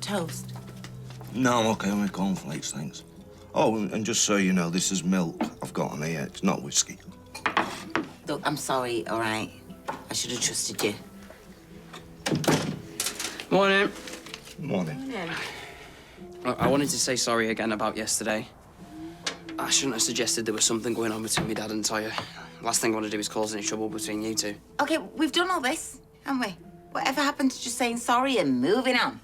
toast? No, I'm okay with cornflakes, thanks. Oh, and just so you know, this is milk I've got on here. It's not whiskey. Look, I'm sorry, all right? I should have trusted you. Morning. Morning. I wanted to say sorry again about yesterday. I shouldn't have suggested there was something going on between my dad and Toya. Last thing I want to do is cause any trouble between you two. Okay, we've done all this, haven't we? Whatever happened to just saying sorry and moving on?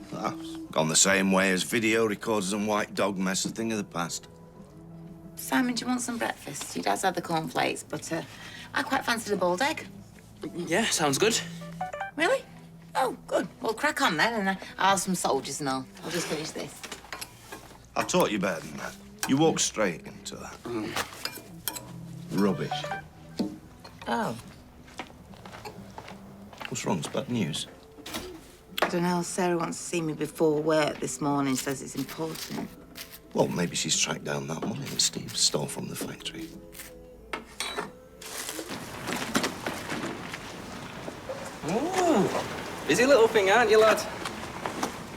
Gone the same way as video recorders and white dog mess, a thing of the past. Simon, do you want some breakfast? Your dad's had the cornflakes, but I quite fancied a boiled egg. Yeah, sounds good. Really? Oh, good. Well, crack on then, and I'll have some soldiers and all. I'll just finish this. I taught you better than that. You walk straight into that. Rubbish. Oh. What's wrong? It's bad news. I don't know. Sarah wants to see me before work this morning. Says it's important. Well, maybe she's tracked down that money that Steve stole from the factory. Ooh, busy little thing, aren't you, lad?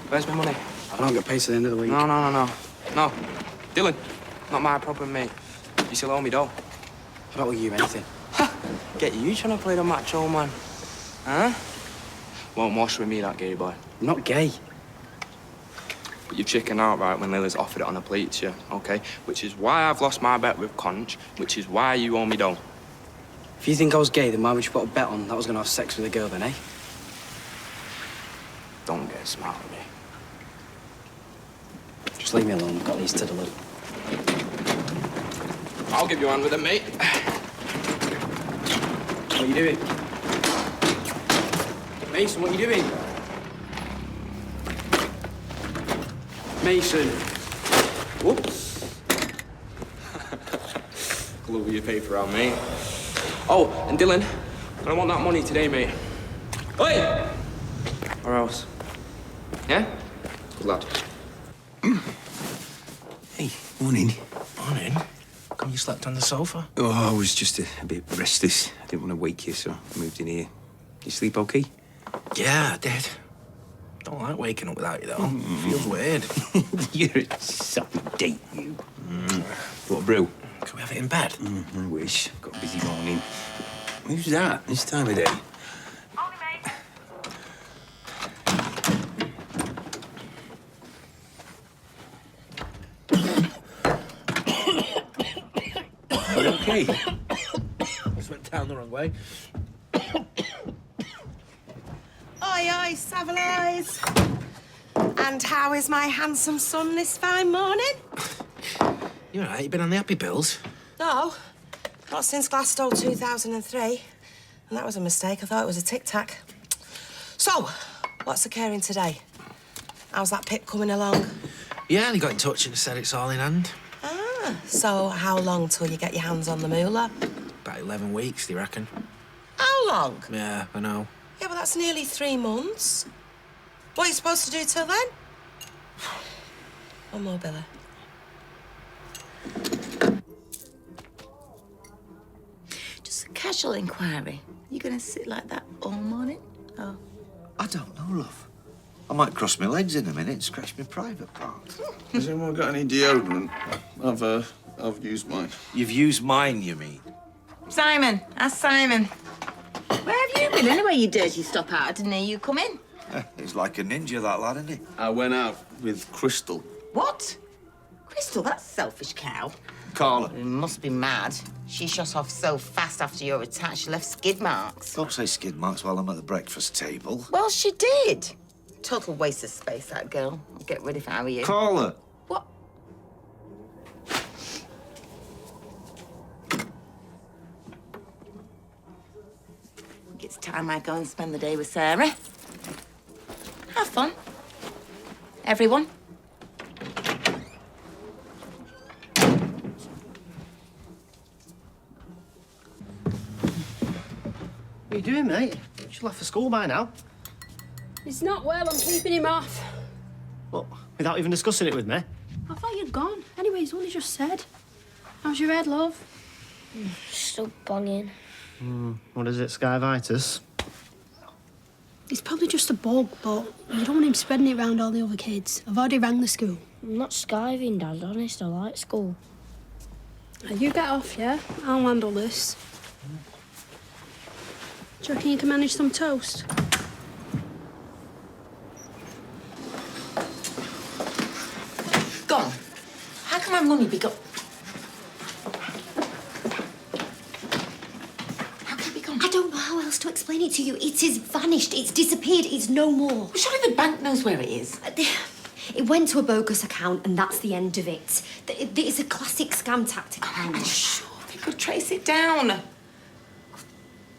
Where's my money? I don't get paid to the end of the week. No. Dylan, not my problem, mate. You still owe me dough. I don't owe you anything. Get you trying to play the macho man. Huh? Won't wash with me, that gay boy. I'm not gay. But you chicken out, right, when Lily's offered it on a plate to you, OK? Which is why I've lost my bet with Conch, which is why you owe me dough. If you think I was gay, then why would you put a bet on that I was going to have sex with a girl then, eh? Don't get smart with me. Just leave me alone. I've got these to deliver. I'll give you a hand with it, mate. What are you doing? Mason, what are you doing? Mason. Whoops. Glue your paper out, mate. Oh, and Dylan, I want that money today, mate. Oi! Or else. Yeah? Good lad. Hey, morning. Morning. Come you slept on the sofa? Oh, I was just a bit restless. I didn't want to wake you, so I moved in here. You sleep okay? Yeah, I did. Don't like waking up without you, though. Feels weird. You're a sappy date, you. What a brew? Can we have it in bed? I wish. Got a busy morning. Who's that this time of day? Are you okay? Just went down the wrong way. Oi, Saveloys. And how is my handsome son this fine morning? You all right? You been on the happy pills? No, not since Glasgow 2003. And that was a mistake. I thought it was a tic-tac. So, what's occurring today? How's that pip coming along? Yeah, they got in touch and said it's all in hand. Ah, so how long till you get your hands on the moolah? About 11 weeks, do you reckon? How long? Yeah, I know. Yeah, but that's nearly 3 months. What are you supposed to do till then? One more, Billy. Just a casual inquiry. You going to sit like that all morning? Oh. I don't know, love. I might cross my legs in a minute and scratch my private parts. Has anyone got any deodorant? I've used mine. You've used mine, you mean? Simon, ask Simon. Where have you been anyway, you dirty stop out? I didn't hear you come in. He's like a ninja, that lad, isn't he? I went out with Crystal. What? Crystal, that selfish cow. Carla. You must be mad. She shot off so fast after your attack, she left skid marks. Don't say skid marks while I'm at the breakfast table. Well, she did. Total waste of space, that girl. I'd get rid of her, if I were you. Carla. What? It's time I go and spend the day with Sarah. Have fun. Everyone. What are you doing, mate? You should left for school by now. He's not well, I'm keeping him off. What, without even discussing it with me? I thought you'd gone. Anyway, he's only just said. How's your head, love? Still banging. What is it, skyvitis? It's probably just a bug, but you don't want him spreading it around all the other kids. I've already rang the school. I'm not skiving, Dad. Honest, I like school. Now, you get off, yeah? I'll handle this. Do you reckon you can manage some toast? Gone. How can my money be gone? How can it be gone? I don't know how else to explain it to you. It is vanished. It's disappeared. It's no more. Well, surely the bank knows where it is. It went to a bogus account, and that's the end of it. It's a classic scam tactic. I'm sure they could trace it down.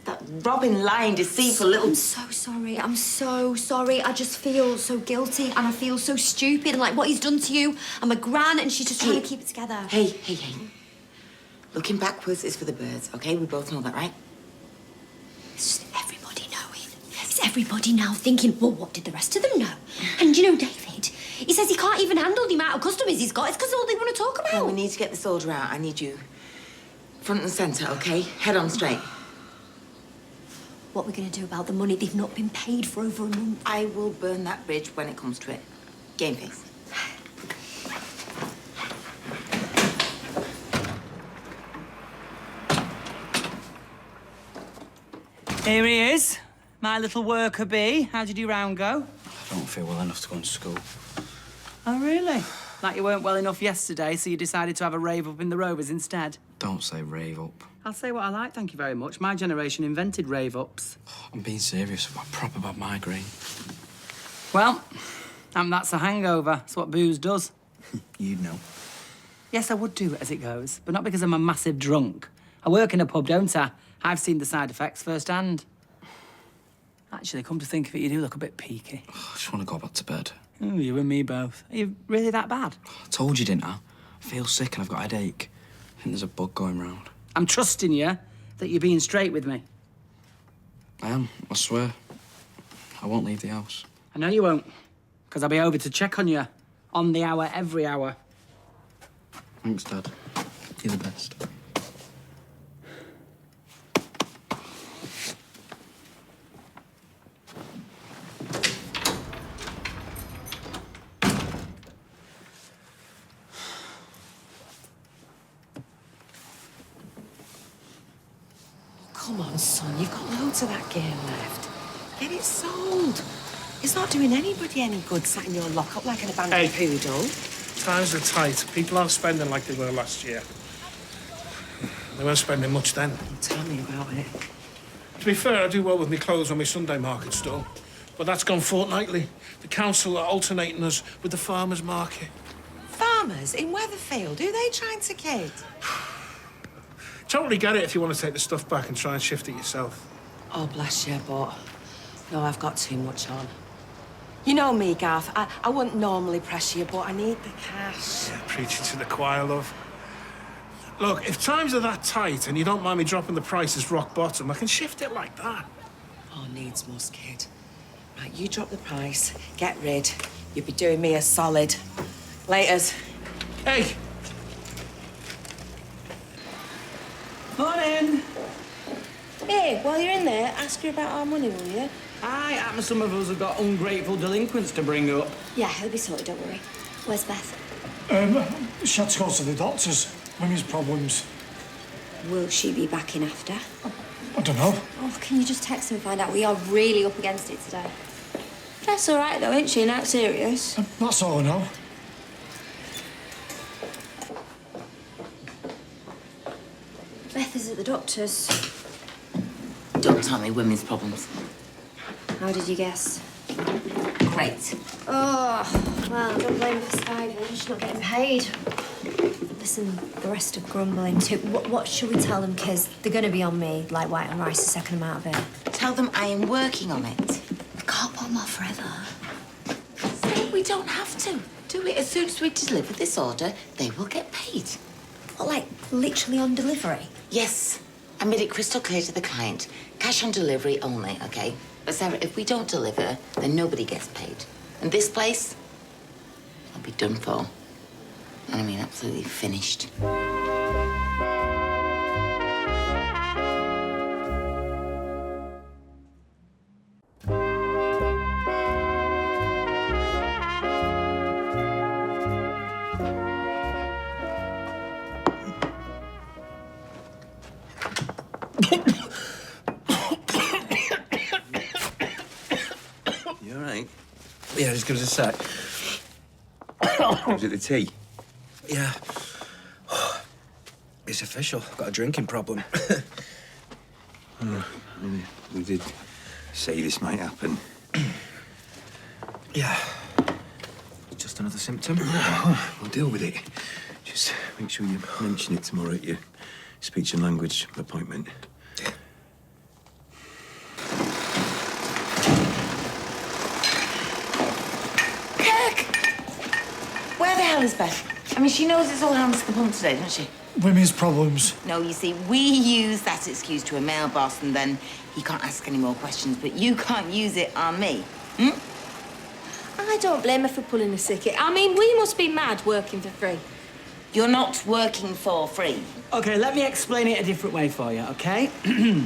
That robbing, lying, deceitful little... I'm so sorry. I'm so sorry. I just feel so guilty, and I feel so stupid, and like what he's done to you. I'm a gran, and she's just trying to keep it together. Hey. Looking backwards is for the birds, OK? We both know that, right? It's just everybody knowing. It's everybody now thinking, well, what did the rest of them know? And you know, David, he says he can't even handle the amount of customers he's got. It's because all they want to talk about. Well, we need to get this order out. I need you front and centre, OK? Head on straight. What we're going to do about the money? They've not been paid for over a month. I will burn that bridge when it comes to it. Game face. Here he is, my little worker bee. How did your round go? I don't feel well enough to go to school. Oh, really? Like you weren't well enough yesterday, so you decided to have a rave up in the Rovers instead? Don't say rave up. I'll say what I like, thank you very much. My generation invented rave-ups. I'm being serious. I've got a proper bad migraine. Well, that's a hangover. That's what booze does. You'd know. Yes, I would do as it goes, but not because I'm a massive drunk. I work in a pub, don't I? I've seen the side effects firsthand. Actually, come to think of it, you do look a bit peaky. I just want to go back to bed. Oh, you and me both. Are you really that bad? I told you, didn't I? I feel sick and I've got a headache. I think there's a bug going round. I'm trusting you that you're being straight with me. I am, I swear. I won't leave the house. I know you won't, because I'll be over to check on you. On the hour, every hour. Thanks, Dad. You're the best. Come on, son, you've got loads of that gear left. Get it sold. It's not doing anybody any good sat in your lockup like an abandoned poodle. Times are tight. People aren't spending like they were last year. They weren't spending much then. Tell me about it. To be fair, I do well with my clothes on my Sunday market stall. But that's gone fortnightly. The council are alternating us with the farmers' market. Farmers in Weatherfield, who are they trying to kid? Totally get it if you want to take the stuff back and try and shift it yourself. Oh, bless you, but... No, I've got too much on. You know me, Garth. I wouldn't normally press you, but I need the cash. Yeah, preaching to the choir, love. Look, if times are that tight and you don't mind me dropping the prices rock bottom, I can shift it like that. Oh, needs must, kid. Right, you drop the price, get rid. You'd be doing me a solid. Laters. Hey! Morning. Hey, while you're in there, ask her about our money, will you? Aye, happens some of us have got ungrateful delinquents to bring up. Yeah, it'll be sorted, don't worry. Where's Beth? She had to go to the doctors. Women's problems. Will she be back in after? I don't know. Oh, can you just text her and find out? We are really up against it today. That's all right, though, ain't she? Not serious. That's all I know. Beth is at the doctor's. Don't tell me women's problems. How did you guess? Great. Oh, well, don't blame her for skiving. She's not getting paid. Listen, the rest are grumbling too. What should we tell them? Because they're going to be on me like white and rice the second I'm out of it. Tell them I am working on it. We can't put them off forever. Say we don't have to. Do it as soon as we deliver this order, they will get paid. What, like literally on delivery? Yes. I made it crystal clear to the client. Cash on delivery only, OK? But Sarah, if we don't deliver, then nobody gets paid. And this place, I'll be done for. And I mean, absolutely finished. You all right? Yeah, just give us a sec. Was it the tea? Yeah. It's official. I've got a drinking problem. We did say this might happen. Yeah. Just another symptom. We'll deal with it. Just make sure you mention it tomorrow at your speech and language appointment. Where the hell is Beth? I mean, she knows it's all hands to the pump today, doesn't she? Women's problems. No, you see, we use that excuse to a male boss and then he can't ask any more questions, but you can't use it on me. I don't blame her for pulling a sickie. I mean, we must be mad working for free. You're not working for free. OK, let me explain it a different way for you, OK?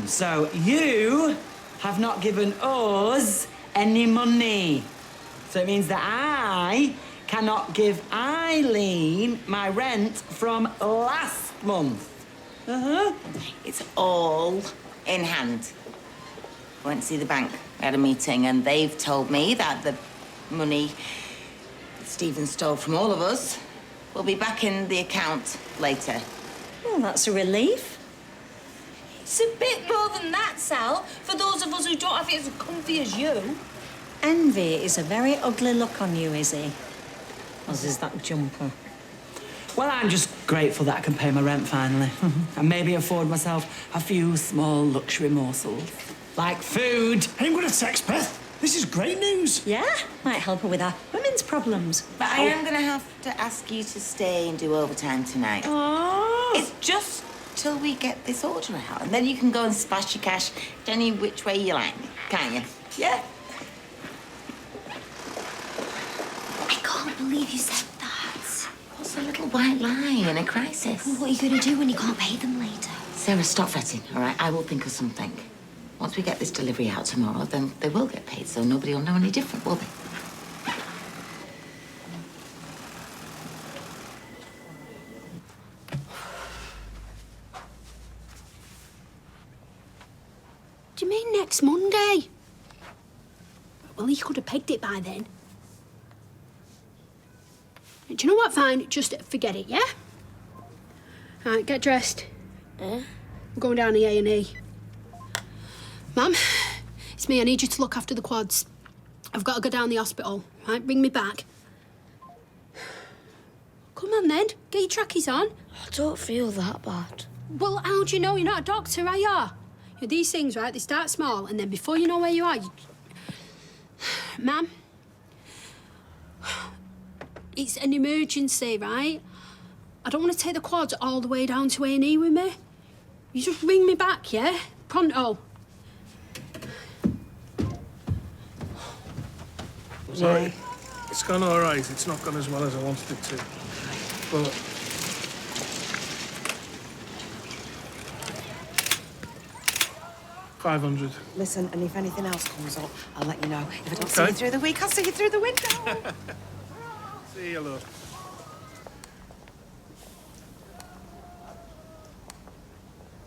So, you have not given us any money. So it means that I cannot give Eileen my rent from last month. It's all in hand. I went to see the bank. We had a meeting and they've told me that the money Stephen stole from all of us will be back in the account later. Well, that's a relief. It's a bit more than that, Sal, for those of us who don't have it as comfy as you. Envy is a very ugly look on you, Izzy. As is that jumper. Well, I'm just grateful that I can pay my rent finally. And maybe afford myself a few small luxury morsels. Like food. I'm going to text Beth. This is great news. Yeah, might help her with her women's problems. But I am going to have to ask you to stay and do overtime tonight. Oh. It's just till we get this order out. And then you can go and splash your cash any which way you like, can't you? Yeah? I can't believe you said that. What's a little white lie in a crisis? Well, what are you going to do when you can't pay them later? Sarah, stop fretting, all right? I will think of something. Once we get this delivery out tomorrow, then they will get paid, so nobody will know any different, will they? Do you mean next Monday? Well, he could have pegged it by then. Do you know what? Fine, just forget it, yeah? Right, get dressed. We're going down to A&E. Mum, it's me. I need you to look after the quads. I've got to go down the hospital. Right, bring me back. Come on, then. Get your trackies on. I don't feel that bad. Well, how do you know? You're not a doctor, are you? These things, right, they start small, and then before you know where you are, Ma'am, it's an emergency, right? I don't want to take the quads all the way down to A&E with me. You just ring me back, yeah? Pronto. Sorry. It's gone all right. It's not gone as well as I wanted it to. But... $500. Listen, and if anything else comes up, I'll let you know. If I don't see you through the week, I'll see you through the window. See you, love.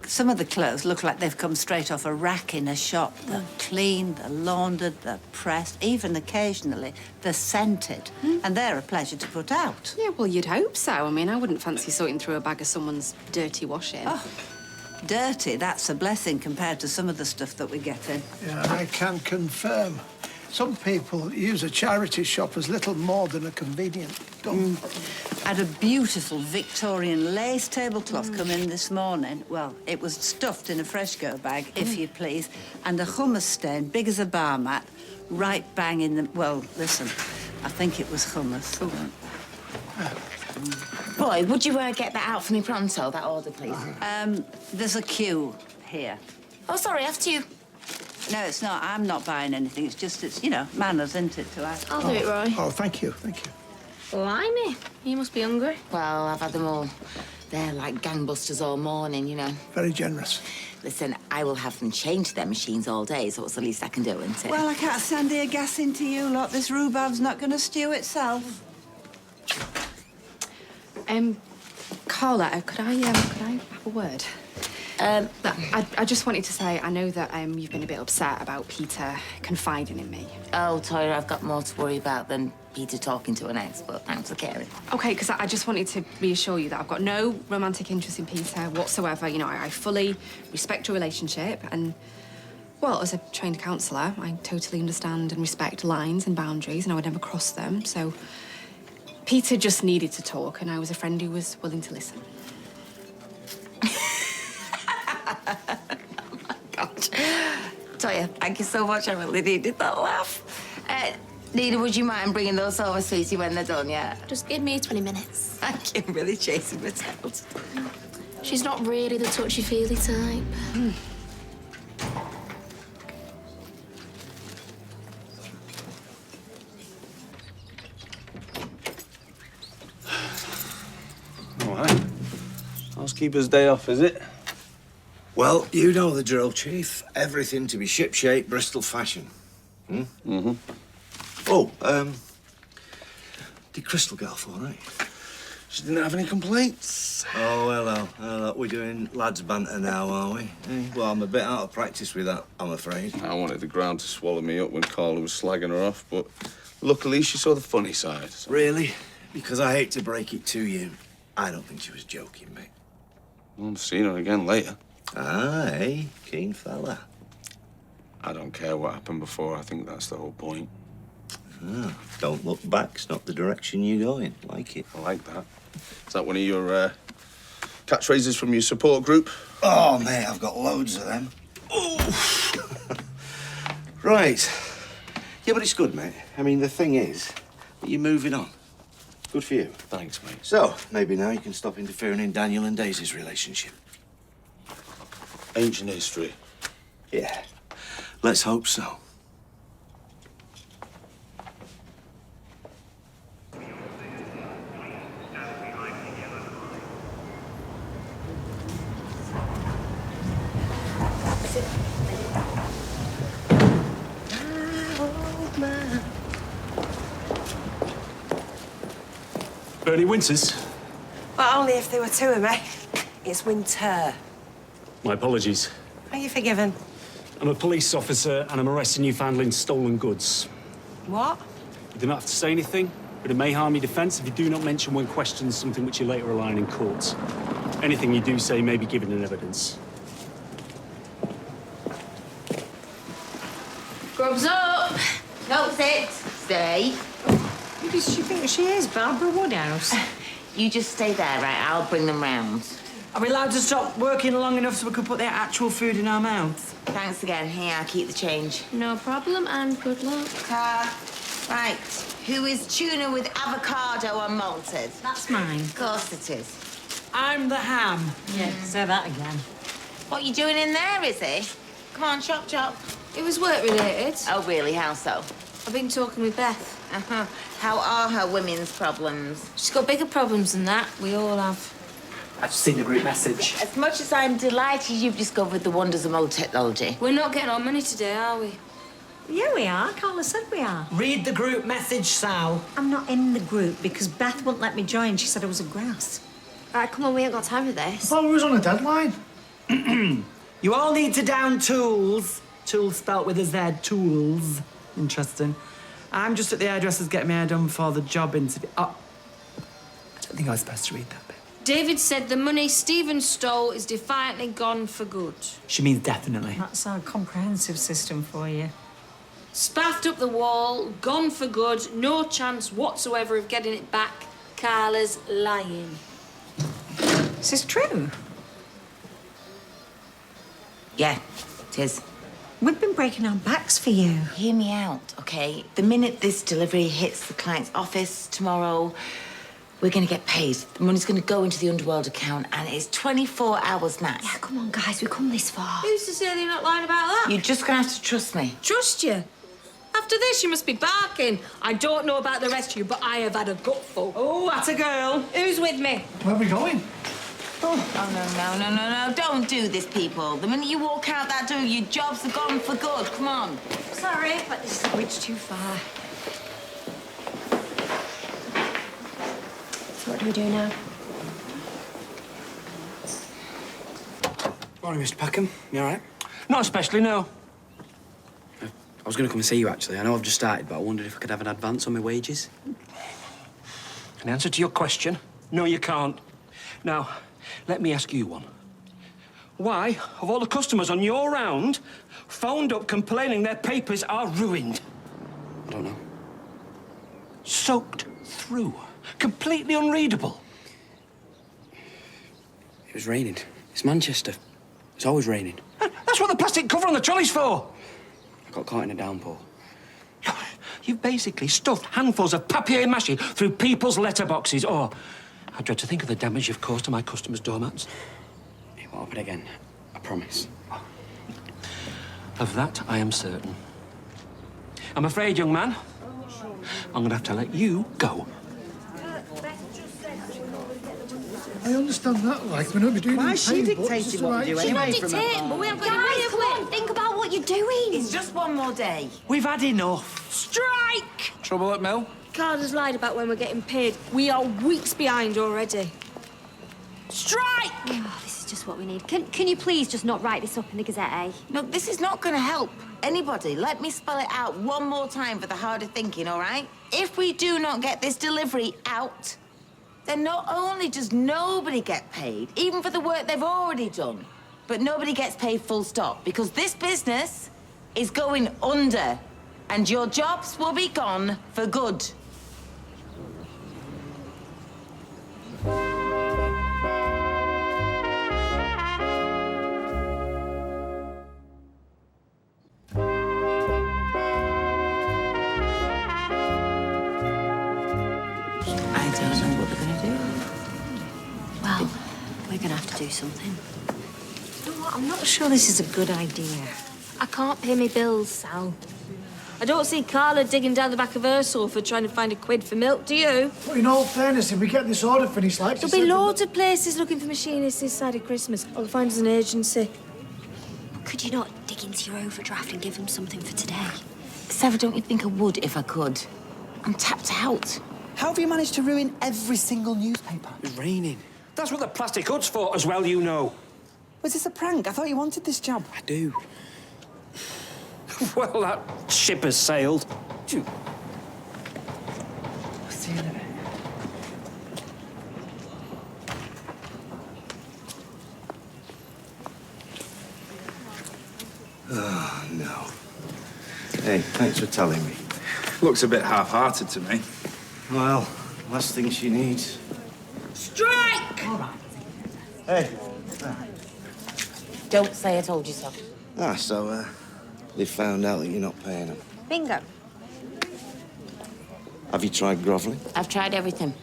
Some of the clothes look like they've come straight off a rack in a shop. They're clean, they're laundered, they're pressed, even occasionally they're scented. And they're a pleasure to put out. Yeah, well, you'd hope so. I mean, I wouldn't fancy sorting through a bag of someone's dirty washing. Oh, dirty, that's a blessing compared to some of the stuff that we get in. Yeah, I can confirm. Some people use a charity shop as little more than a convenient dump. I had a beautiful Victorian lace tablecloth come in this morning. Well, it was stuffed in a Freshco bag, if you please, and a hummus stain, big as a bar mat, right bang in the... Well, listen, I think it was hummus. Boy, would you get that out for me pronto, that order, please? There's a queue here. Oh, sorry, after you. No, it's not. I'm not buying anything. It's just, it's, you know, manners, isn't it, to ask? I'll do it, Roy. Oh, thank you, thank you. Blimey, you must be hungry. Well, I've had them all. They're like gangbusters all morning, you know. Very generous. Listen, I will have them change their machines all day, so it's the least I can do, isn't it? Well, I can't stand here gassing to you lot. This rhubarb's not going to stew itself. Carla, could I have a word? But I just wanted to say, I know that you've been a bit upset about Peter confiding in me. Oh, Toya, I've got more to worry about than Peter talking to an ex, but thanks for caring. Okay, because I just wanted to reassure you that I've got no romantic interest in Peter whatsoever. You know, I fully respect your relationship and, well, as a trained counsellor, I totally understand and respect lines and boundaries and I would never cross them. So Peter just needed to talk and I was a friend who was willing to listen. Oh, my God. Toya, thank you so much. I really needed that laugh. Nina, would you mind bringing those over, sweetie, when they're done, yeah? Just give me 20 minutes. Thank you. Really chasing my tails. She's not really the touchy-feely type. All right. Housekeeper's day off, is it? Well, you know the drill, Chief. Everything to be shipshape, Bristol fashion. Hmm? Mm-hmm. Oh, did Crystal get off all right? She didn't have any complaints. Oh, hello. We're doing lads banter now, are we? Eh? Well, I'm a bit out of practice with that, I'm afraid. I wanted the ground to swallow me up when Carla was slagging her off, but luckily she saw the funny side. So. Really? Because I hate to break it to you, I don't think she was joking, mate. I'll see her again later. Aye, keen fella. I don't care what happened before. I think that's the whole point. Ah, don't look back. It's not the direction you're going. Like it. I like that. Is that one of your catchphrases from your support group? Oh, mate, I've got loads of them. Right. Yeah, but it's good, mate. I mean, the thing is, you're moving on. Good for you. Thanks, mate. So, maybe now you can stop interfering in Daniel and Daisy's relationship. Ancient history. Yeah. Let's hope so. Bernie Winters. Well, only if there were two of me. It's Winter. My apologies. Are you forgiven? I'm a police officer and I'm arresting you for handling stolen goods. What? You do not have to say anything, but it may harm your defence if you do not mention when questioned something which you later rely on in court. Anything you do say may be given in evidence. Grubs up. No, sit. Stay. Who does she think she is, Barbara Woodhouse? You just stay there, right? I'll bring them round. Are we allowed to stop working long enough so we can put their actual food in our mouths? Thanks again. Here, I'll keep the change. No problem, and good luck. Right. Who is tuna with avocado and malted? That's mine. Of course it is. I'm the ham. Yeah, say that again. What you doing in there, is he? Come on, chop, chop. It was work-related. Oh, really? How so? I've been talking with Beth. Uh-huh. How are her women's problems? She's got bigger problems than that. We all have. I've just seen the group message. As much as I'm delighted you've discovered the wonders of old technology. We're not getting our money today, are we? Yeah, we are. Carla said we are. Read the group message, Sal. I'm not in the group because Beth wouldn't let me join. She said I was a grass. All right, come on, we ain't got time for this. Oh, we was on a deadline. You all need to down tools. Tools spelt with a Z. Tools. Interesting. I'm just at the hairdresser's getting my hair done for the job interview. Oh, I don't think I was supposed to read that bit. David said the money Stephen stole is defiantly gone for good. She means definitely. That's our comprehensive system for you. Spaffed up the wall, gone for good, no chance whatsoever of getting it back. Carla's lying. This is true. Yeah, it is. We've been breaking our backs for you. Hear me out, okay? The minute this delivery hits the client's office tomorrow, we're going to get paid. The money's going to go into the underworld account, and it's 24 hours max. Yeah, come on, guys, we've come this far. Who's to say they're not lying about that? You're just going to have to trust me. Trust you? After this, you must be barking. I don't know about the rest of you, but I have had a gutful. Oh, that's a girl. Who's with me? Where are we going? Oh, no. Don't do this, people. The minute you walk out that door, your jobs are gone for good. Come on. Sorry, but this is a bridge too far. So what do we do now? Morning, Mr. Packham. You all right? Not especially, no. I was going to come and see you, actually. I know I've just started, but I wondered if I could have an advance on my wages. In answer to your question, no, you can't. Now, let me ask you one. Why have all the customers on your round phoned up complaining their papers are ruined? I don't know. Soaked through. Completely unreadable. It was raining. It's Manchester. It's always raining. That's what the plastic cover on the trolley's for. I got caught in a downpour. You've basically stuffed handfuls of papier-mâché through people's letterboxes, or I dread to think of the damage you've caused to my customers' doormats. It won't happen again. I promise. Of that, I am certain. I'm afraid, young man, I'm going to have to let you go. I understand that, like, we're not be doing Why is she any pain, but it's dictating just what the we do right- She's not anyway from dictating, but we haven't got any money, have we? Come on, think about what you're doing. It's just one more day. We've had enough. Strike! Trouble at Mill? Carter's lied about when we're getting paid. We are weeks behind already. Strike! Oh, this is just what we need. Can you please just not write this up in the Gazette, eh? No, this is not going to help anybody. Let me spell it out one more time for the harder thinking, all right? If we do not get this delivery out, then not only does nobody get paid, even for the work they've already done, but nobody gets paid full stop, because this business is going under, and your jobs will be gone for good. I don't know what we're going to do. Well, we're going to have to do something. You know what? I'm not sure this is a good idea. I can't pay my bills, Sal. I don't see Carla digging down the back of her sofa trying to find a quid for milk, do you? But in all fairness, if we get this order finished, like There'll be loads of places looking for machinists this side of Christmas. I'll find us an agency. Could you not dig into your overdraft and give them something for today? Sarah, don't you think I would if I could? I'm tapped out. How have you managed to ruin every single newspaper? It was raining. That's what the plastic hood's for, as well you know. Was this a prank? I thought you wanted this job. I do. Well, that ship has sailed. I'll see you in a bit. Oh, no. Hey, thanks for telling me. Looks a bit half-hearted to me. Well, last thing she needs. Strike! All right. Hey. Don't say I told you so. So, they found out that you're not paying them. Bingo. Have you tried grovelling? I've tried everything.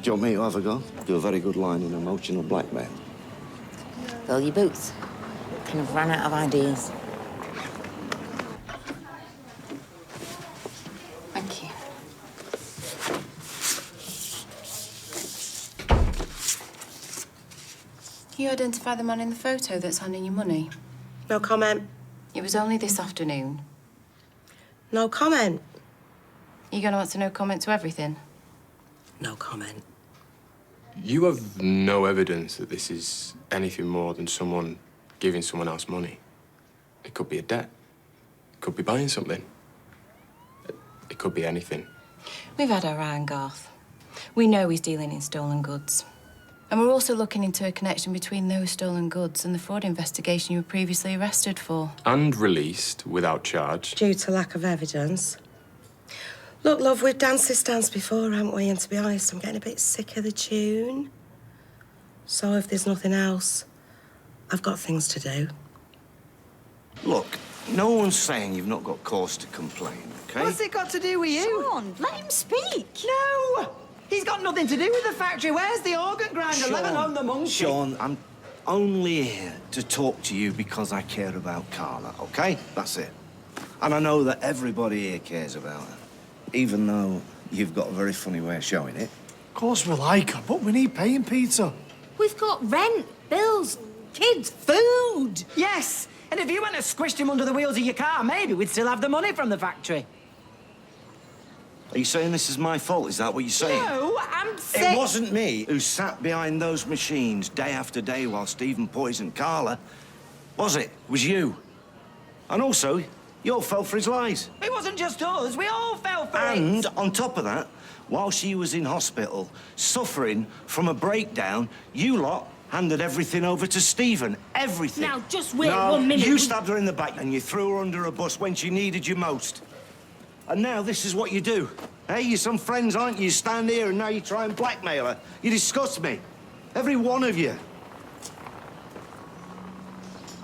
Do you want me to have a go? Do a very good line in emotional blackmail. Fill your boots. Kind of ran out of ideas. Thank you. Can you identify the man in the photo that's handing you money? No comment. It was only this afternoon. No comment. You gonna answer no comment to everything? No comment. You have no evidence that this is anything more than someone giving someone else money. It could be a debt. It could be buying something. It could be anything. We've had our eye on Garth. We know he's dealing in stolen goods. And we're also looking into a connection between those stolen goods and the fraud investigation you were previously arrested for. And released without charge. Due to lack of evidence. Look, love, we've danced this dance before, haven't we? And to be honest, I'm getting a bit sick of the tune. So if there's nothing else, I've got things to do. Look, no one's saying you've not got cause to complain, OK? What's it got to do with you? Sean, let him speak. No! He's got nothing to do with the factory. Where's the organ grinder, let alone the monkey? Sean, I'm only here to talk to you because I care about Carla, OK? That's it. And I know that everybody here cares about her, even though you've got a very funny way of showing it. Of course we like her, but we need paying, Peter. We've got rent, bills, kids, food. Yes, and if you went and squished him under the wheels of your car, maybe we'd still have the money from the factory. Are you saying this is my fault? Is that what you're saying? No, I'm saying... It wasn't me who sat behind those machines day after day while Stephen poisoned Carla. Was it? It was you. And also, you all fell for his lies. It wasn't just us. We all fell for it. And on top of that, while she was in hospital, suffering from a breakdown, you lot handed everything over to Stephen. Everything. Now, just wait No, 1 minute. You stabbed her in the back and you threw her under a bus when she needed you most. And now this is what you do. Hey, you're some friends, aren't you? You stand here and now you try and blackmail her. You disgust me. Every one of you.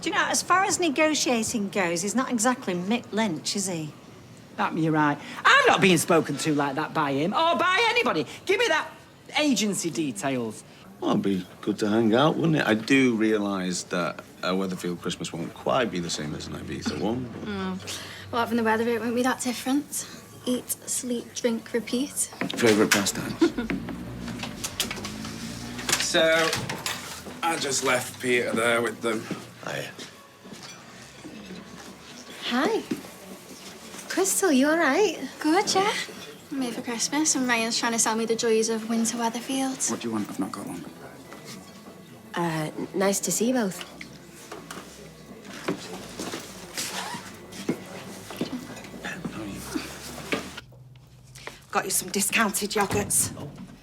Do you know, as far as negotiating goes, he's not exactly Mick Lynch, is he? You're right. I'm not being spoken to like that by him or by anybody. Give me that agency details. Well, it'd be good to hang out, wouldn't it? I do realise that a Weatherfield Christmas won't quite be the same as an Ibiza one. Well, having the weather, it won't be that different. Eat, sleep, drink, repeat. Favourite pastimes? So, I just left Peter there with them. Hiya. Hi. Crystal, you all right? Good, yeah. I'm here for Christmas, and Ryan's trying to sell me the joys of winter Weatherfield. What do you want? I've not got long. Nice to see you both. Got you some discounted yogurts.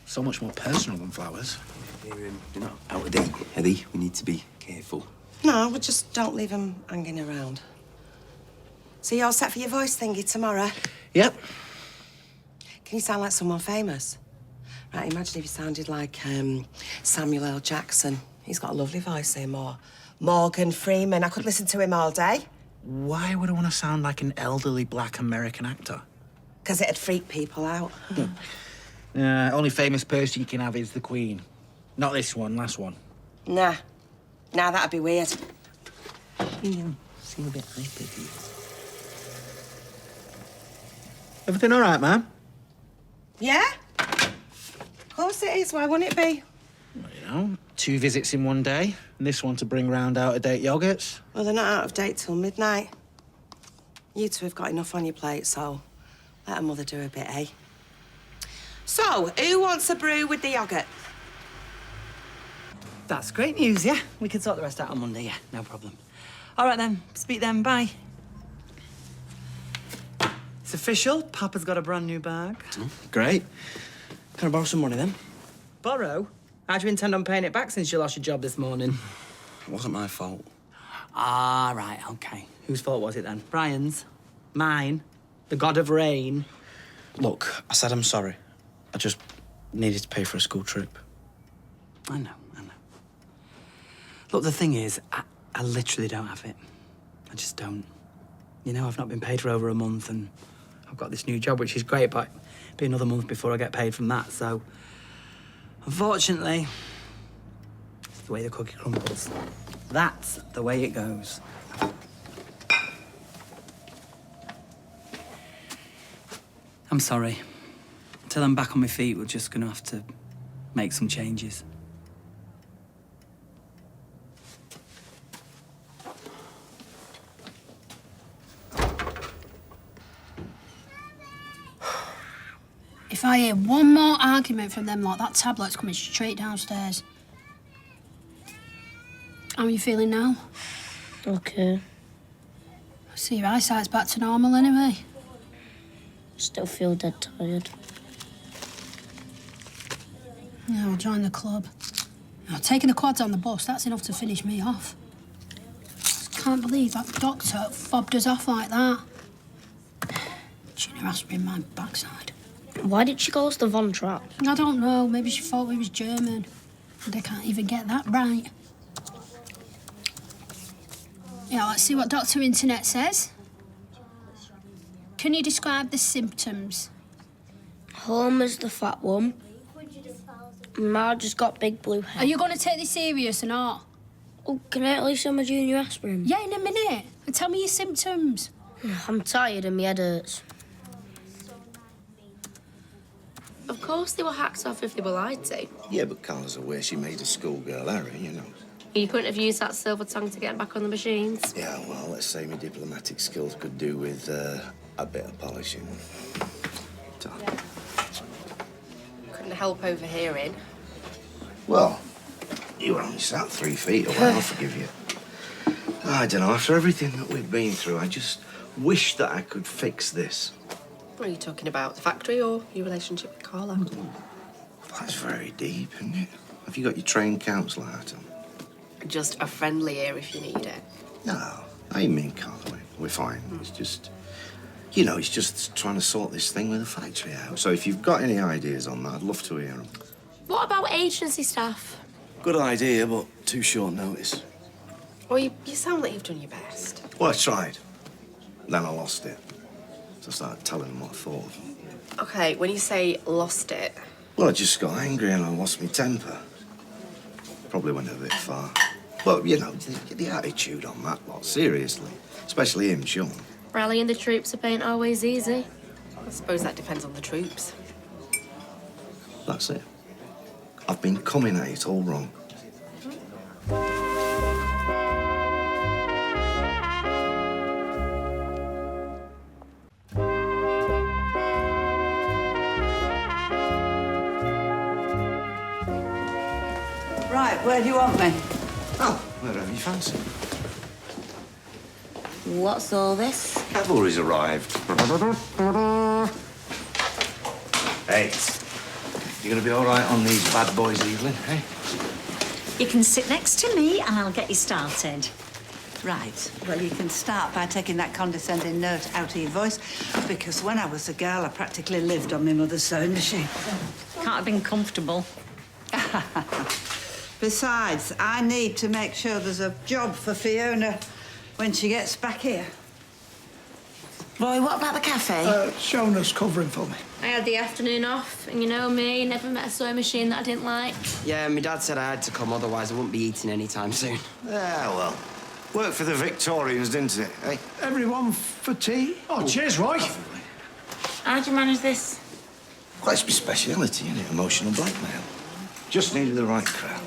So much more personal than flowers. You're not out of date, Eddie. We need to be careful. No, we just don't leave them hanging around. So you're all set for your voice thingy tomorrow? Yep. Can you sound like someone famous? Right, imagine if you sounded like Samuel L. Jackson. He's got a lovely voice, say more. Morgan Freeman. I could listen to him all day. Why would I want to sound like an elderly black American actor? Because it'd freak people out. Only famous person you can have is the Queen. Not this one, last one. Nah. Nah, that'd be weird. You seem a bit hyper, do you? Everything all right, ma'am? Yeah? Of course it is. Why wouldn't it be? Well, you know, 2 visits in one day, and this one to bring round out-of-date yogurts. Well, they're not out of date till midnight. You two have got enough on your plate, so let a mother do a bit, eh? So, who wants a brew with the yoghurt? That's great news, yeah? We can sort the rest out on Monday, yeah, no problem. All right, then. Speak then. Bye. It's official. Papa's got a brand new bag. Great. Can I borrow some money, then? Borrow? How do you intend on paying it back since you lost your job this morning? It wasn't my fault. Ah, right, OK. Whose fault was it, then? Brian's? Mine? The god of rain? Look, I said I'm sorry. I just needed to pay for a school trip. I know. Look, the thing is, I literally don't have it. I just don't. You know, I've not been paid for over a month, and I've got this new job, which is great, but it'll be another month before I get paid from that, so... Unfortunately, it's the way the cookie crumbles. That's the way it goes. I'm sorry. Until I'm back on my feet, we're just gonna have to make some changes. If I hear one more argument from them like that tablet's coming straight downstairs. How are you feeling now? Okay. I see your eyesight's back to normal anyway. Still feel dead tired. Yeah, I'll join the club. Now, taking the quads on the bus, that's enough to finish me off. Just can't believe that doctor fobbed us off like that. Shouldn't have asked me in my backside. Why did she call us the Von Trapps? I don't know. Maybe she thought we was German. And they can't even get that right. Yeah, let's see what Dr. Internet says. Can you describe the symptoms? Homer's the fat one. Marge's got big blue hair. Are you going to take this serious or not? Oh, can I at least have my junior aspirin? Yeah, in a minute. And tell me your symptoms. I'm tired and my head hurts. Of course they were hacked off if they were lied to. Yeah, but Carla's aware she made a schoolgirl error, you know. You couldn't have used that silver tongue to get back on the machines. Yeah, well, let's say my diplomatic skills could do with a bit of polishing. Couldn't help overhearing. Well, you were only sat 3 feet away, I'll forgive you. I don't know, after everything that we've been through, I just wish that I could fix this. What are you talking about? The factory or your relationship with Carla? That's very deep, isn't it? Have you got your trained counsellor out on? Just a friendly ear if you need it. No, I mean, Carla, we're fine. It's just, you know, it's just trying to sort this thing with the factory out. So if you've got any ideas on that, I'd love to hear them. What about agency staff? Good idea, but too short notice. Well, you sound like you've done your best. Well, I tried. Then I lost it. So I started telling them what I thought of them. Okay, when you say lost it... Well, I just got angry and I lost my temper. Probably went a bit far. But, you know, the attitude on that lot, seriously. Especially him, Sean. Rallying the troops up ain't always easy. I suppose that depends on the troops. That's it. I've been coming at it all wrong. Right, where do you want me? Oh, wherever you fancy. What's all this? Cavalry's arrived. Hey, you gonna be all right on these bad boys, Evelyn, eh? You can sit next to me and I'll get you started. Right, well, you can start by taking that condescending note out of your voice, because when I was a girl, I practically lived on my mother's sewing machine. Can't have been comfortable. Besides, I need to make sure there's a job for Fiona when she gets back here. Roy, what about the cafe? Shona's covering for me. I had the afternoon off, and you know me, never met a sewing machine that I didn't like. Yeah, my dad said I had to come, otherwise I wouldn't be eating anytime soon. Yeah, well, worked for the Victorians, didn't it, eh? Everyone for tea? Oh, cheers, Roy. How'd you manage this? Well, it's my speciality, isn't it? Emotional blackmail. Just needed the right crowd.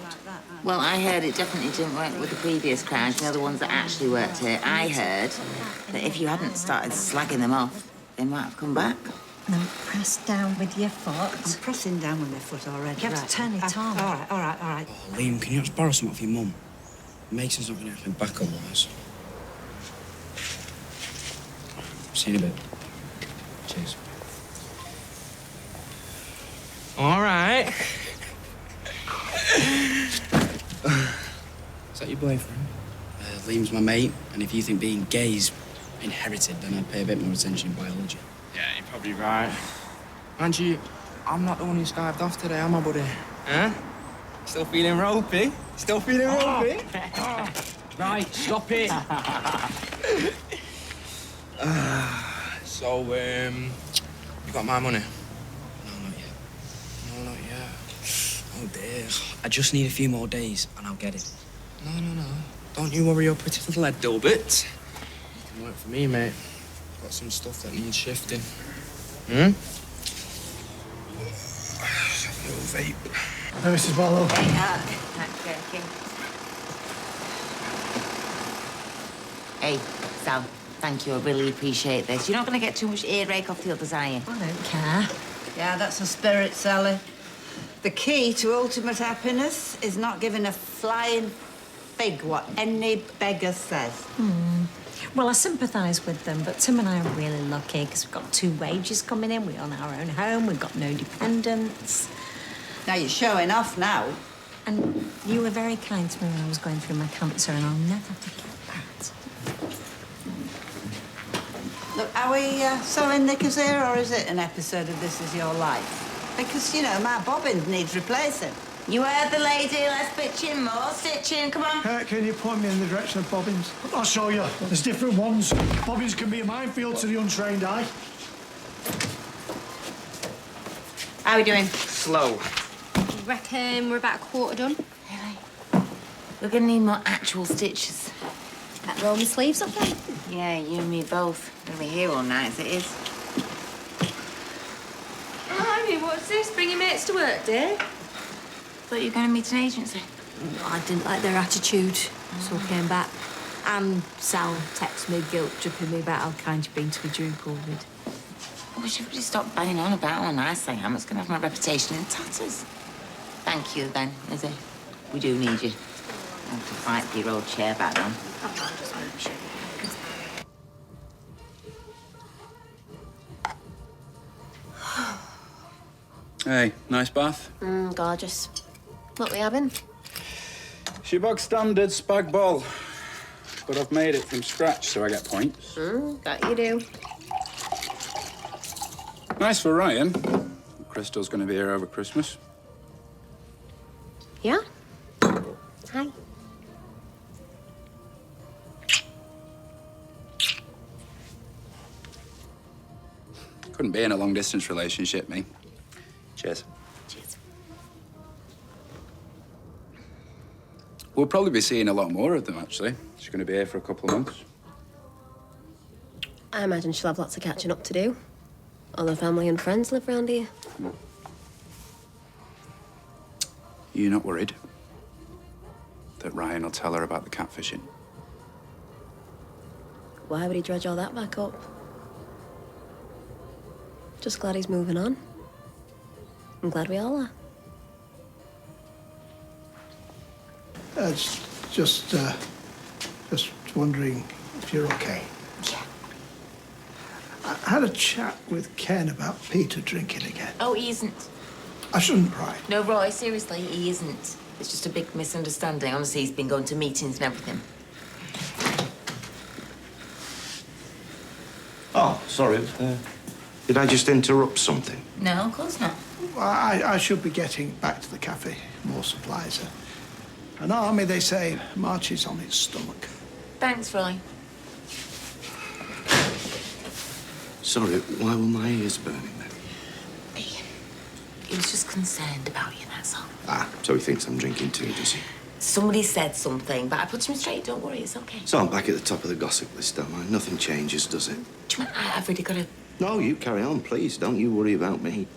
Well, I heard it definitely didn't work with the previous crowd, you know, the ones that actually worked here. I heard that if you hadn't started slagging them off, they might have come back. Now, press down with your foot. I'm pressing down with my foot already. You have to turn it on. All right. Oh, Liam, can you just borrow something for your mum? Mason's not going to have me back otherwise. See you in a bit. Cheers. All right. Is that your boyfriend? Liam's my mate, and if you think being gay is inherited, then I'd pay a bit more attention in biology. Yeah, you're probably right. Mind you, I'm not the one who skived off today, am I, buddy? Huh? Still feeling ropey? Still feeling ropey? Right, stop it. So, you got my money? No, not yet. Oh, dear. I just need a few more days, and I'll get it. No. Don't you worry your pretty little head, Dilbert. You can work for me, mate. Got some stuff that needs shifting. Hmm? A little vape. Hey, Mrs. Barlow. Hey, Sal, thank you. I really appreciate this. You're not going to get too much earache off the others, are you? I don't care. Yeah, that's a spirit, Sally. The key to ultimate happiness is not giving a flying fig what any beggar says. Well, I sympathise with them, but Tim and I are really lucky because we've got 2 wages coming in, we own our own home, we've got no dependents. Now you're showing off now. And you were very kind to me when I was going through my cancer, and I'll never forget that. Look, are we selling knickers here, or is it an episode of This Is Your Life? Because, you know, my bobbin needs replacing. You heard the lady. Let's bitching, more stitching. Come on. Can you point me in the direction of bobbins? I'll show you. There's different ones. Bobbins can be a minefield to the untrained eye. How are we doing? Slow. Reckon we're about a quarter done. Really? We're going to need more actual stitches. Better roll my sleeves up then. Yeah, you and me both. We're going to be here all night as it is. I mean, what's this? Bring your mates to work, dear? Thought you were going to meet an agency. I didn't like their attitude, so I came back. And Sal texted me, guilt-tripping me about how kind you've been to me during COVID. We should really stop banging on about how nice I am. It's going to have my reputation in tatters. Thank you, then, Izzy. We do need you. have to fight for your old chair back then. Just make sure. Hey, nice bath? Gorgeous. What we having? It's your bog standard spag bol. But I've made it from scratch, so I get points. Bet you do. Nice for Ryan. Crystal's going to be here over Christmas. Yeah? Hi. Couldn't be in a long-distance relationship, me. Cheers. Cheers. We'll probably be seeing a lot more of them, actually. She's going to be here for a couple of months. I imagine she'll have lots of catching up to do. All her family and friends live round here. You're not worried that Ryan will tell her about the catfishing? Why would he dredge all that back up? Just glad he's moving on. I'm glad we all are. Just wondering if you're okay. Yeah. I had a chat with Ken about Peter drinking again. Oh, he isn't. I shouldn't pry. No, Roy, seriously, he isn't. It's just a big misunderstanding. Honestly, he's been going to meetings and everything. Oh, sorry. Did I just interrupt something? No, of course not. I should be getting back to the cafe. More supplies. An army, they say, marches on its stomach. Thanks, Roy. Sorry, why were my ears burning then? He was just concerned about you, that's all. Ah, so he thinks I'm drinking too, does he? Somebody said something, but I put him straight. Don't worry, it's okay. So I'm back at the top of the gossip list, don't I? Nothing changes, does it? Do you mind? I've really got to... No, you carry on, please. Don't you worry about me.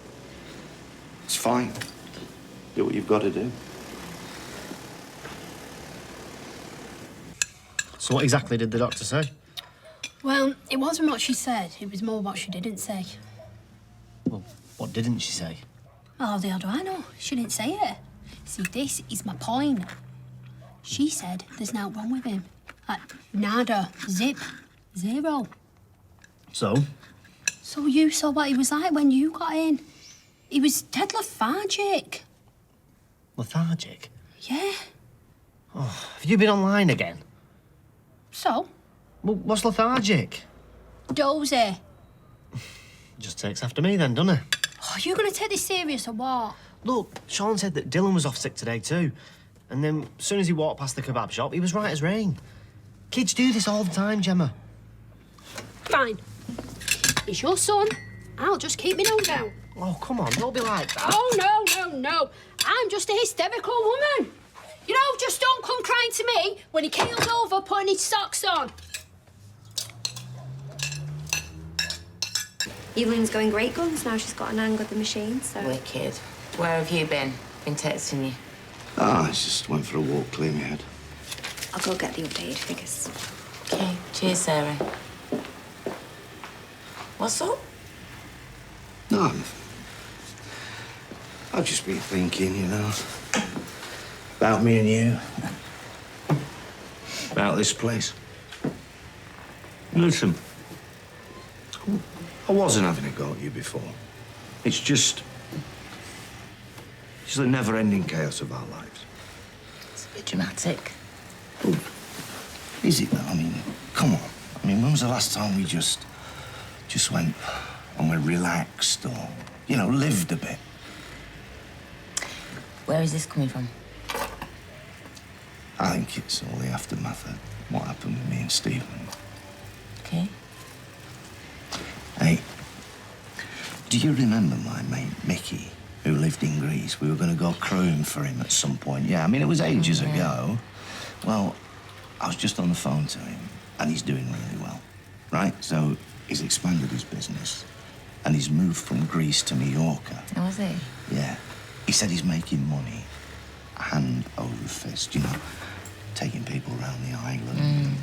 It's fine. Do what you've got to do. So what exactly did the doctor say? Well, it wasn't what she said. It was more what she didn't say. Well, what didn't she say? Oh, how the hell do I know? She didn't say it. See, this is my point. She said there's nothing wrong with him. Like, nada, zip, zero. So? So you saw what he was like when you got in. He was dead lethargic. Lethargic? Yeah. Oh, have you been online again? So? Well, what's lethargic? Dozy. Just takes after me then, doesn't it? Oh, you gonna take this serious or what? Look, Sean said that Dylan was off sick today too. And then, as soon as he walked past the kebab shop, he was right as rain. Kids do this all the time, Gemma. Fine. He's your son. I'll just keep my nose down. Oh, come on, don't be like that. Oh, no. I'm just a hysterical woman. You know, just don't come crying to me when he keels over putting his socks on. Evelyn's going great guns now. She's got an hang with the machine, so... Wicked. Where have you been? Been texting you? Ah, I just went for a walk, clear my head. I'll go get the updated figures. Okay. Cheers, Sarah. What's up? No, nothing. I've just been thinking, you know, about me and you. About this place. Listen, I wasn't having a go at you before. It's just the never-ending chaos of our lives. It's a bit dramatic. Oh, is it, though? I mean, come on. I mean, when was the last time we just went and we relaxed or, you know, lived a bit? Where is this coming from? I think it's all the aftermath of what happened with me and Stephen. Okay. Hey, do you remember my mate Mickey, who lived in Greece? We were going to go crewing for him at some point. Yeah, I mean, it was ages ago. Well, I was just on the phone to him, and he's doing really well, right? So he's expanded his business, and he's moved from Greece to Mallorca. Oh, is he? Yeah. He said he's making money hand over fist, you know, taking people around the island,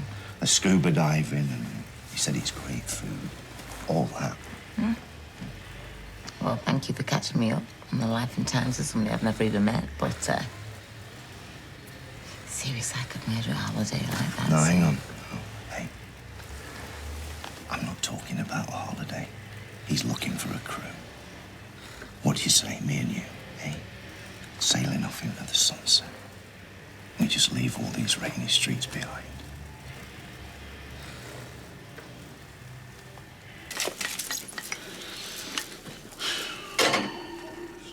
scuba diving, and he said it's great food, all that. Well, thank you for catching me up on the life and times of somebody I've never even met, but Seriously, I could murder a holiday like that. No, hang on. Oh, hey. I'm not talking about a holiday. He's looking for a crew. What do you say, me and you, eh? Sailing off into the sunset. We just leave all these rainy streets behind.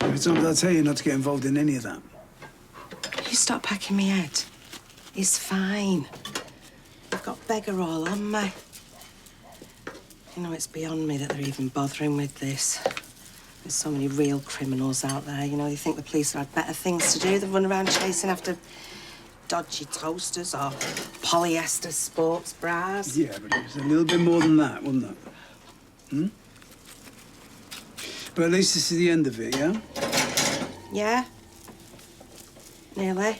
Every time I tell you not to get involved in any of that. You stop packing me head. It's fine. I've got beggar all on me. You know, it's beyond me that they're even bothering with this. There's so many real criminals out there, you know. You think the police had better things to do than run around chasing after dodgy toasters or polyester sports bras. Yeah, but it was a little bit more than that, wasn't it? Hmm? But at least this is the end of it, yeah? Yeah? Nearly.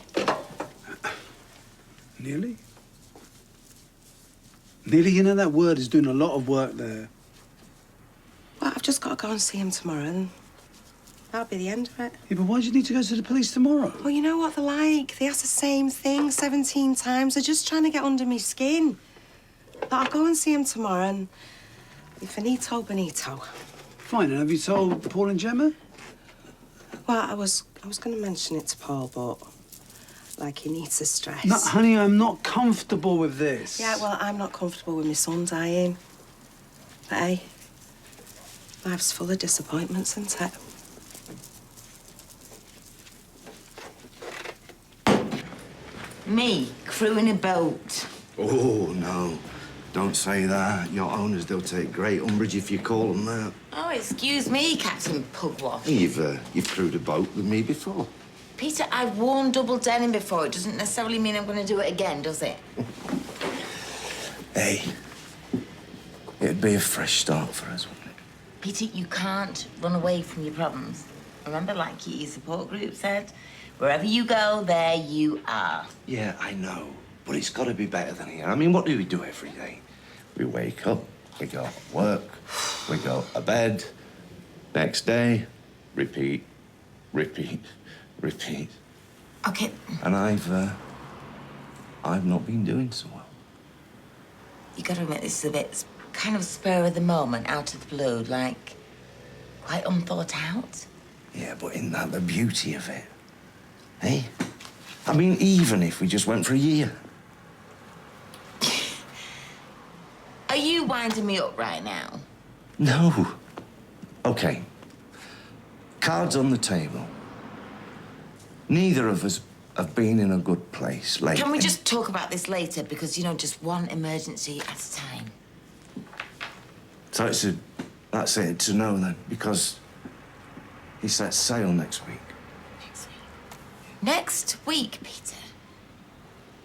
Nearly? Nearly, you know, that word is doing a lot of work there. Well, I've just got to go and see him tomorrow, and that'll be the end of it. Yeah, but why do you need to go to the police tomorrow? Well, you know what they're like. They ask the same thing 17 times. They're just trying to get under my skin. But I'll go and see him tomorrow, and finito, bonito. Fine, and have you told Paul and Gemma? Well, I was going to mention it to Paul, but, like, he needs the stress. No, honey, I'm not comfortable with this. Yeah, well, I'm not comfortable with my son dying. But, hey, life's full of disappointments, isn't it? Me, crewing a boat. Oh, no. Don't say that. Your owners, they'll take great umbrage if you call them that. Oh, excuse me, Captain Pugwash. You've crewed a boat with me before. Peter, I've worn double denim before. It doesn't necessarily mean I'm going to do it again, does it? Hey, it'd be a fresh start for us, wouldn't it? Peter, you can't run away from your problems. Remember, like your support group said, wherever you go, there you are. Yeah, I know. But it's got to be better than here. I mean, what do we do every day? We wake up, we go to work, we go to bed. Next day, repeat, repeat, repeat. Okay. And I've not been doing so well. You got to admit, this is a bit kind of spur of the moment, out of the blue, like quite unthought out. Yeah, but isn't that the beauty of it? Eh? I mean, even if we just went for a year. Are you winding me up right now? No. Okay. Cards on the table. Neither of us have been in a good place lately. Can we just talk about this later? Because, you know, just one emergency at a time. So that's it, it's a no then, because he sets sail next week. Next week, Peter?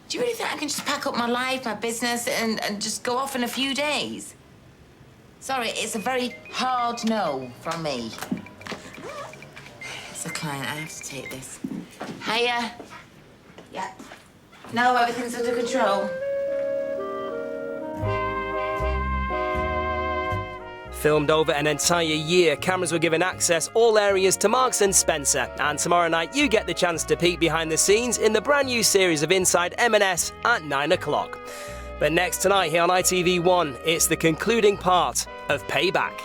Do you really think I can just pack up my life, my business, and just go off in a few days? Sorry, it's a very hard no from me. As a client, I have to take this. Hiya. Yeah. No, everything's under control. Filmed over an entire year, cameras were given access all areas to Marks & Spencer, and tomorrow night you get the chance to peek behind the scenes in the brand new series of Inside M&S at 9 o'clock. But next tonight here on ITV1, it's the concluding part of Payback.